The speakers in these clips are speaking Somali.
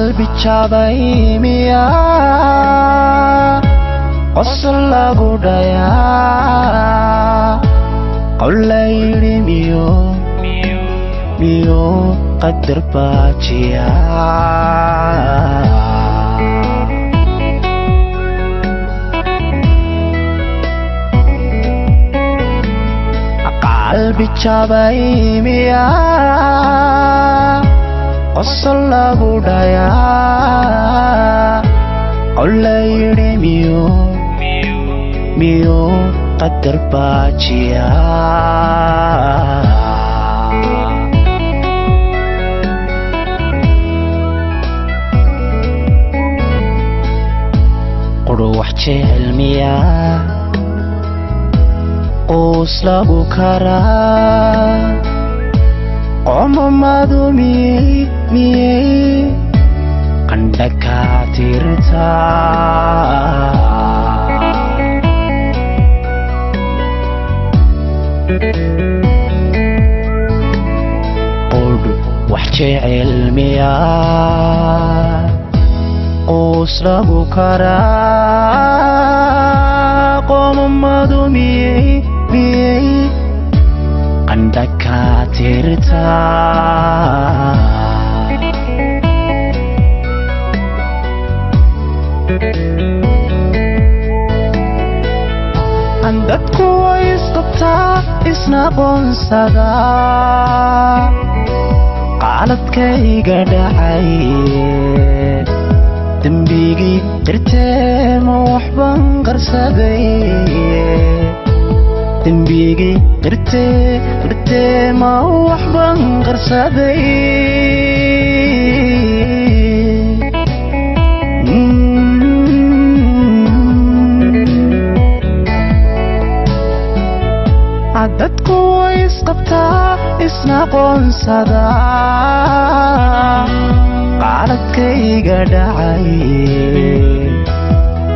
qalbi jabay miyaa qosol lagu dhayaa qawlayri miyo qadar baajiyaa qalbi jabay miyaa qosol lagu dhayaa qawlayri miyo qadar baajiyaa quru wax jecel miyaa qoos lagu karaa qomamadu miyay qandha kaa tirtaa quru wax jecel miyaa qoos lagu karaa qomamadu miyay qandha kaa tirtaa dadku way isqabtaa isna qoonsadaa qaladkayga dhacay dembigii qirtee ma waxban qarsaday dembigii qirtee ma waxban qarsaday dadku way isqabtaa isna qoonsadaa qaladkayga dhacay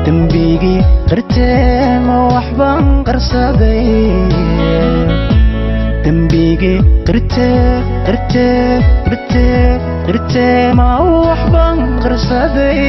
dembigii qirtee ma waxban qarsaday dembigii qirtee ma waxban qarsaday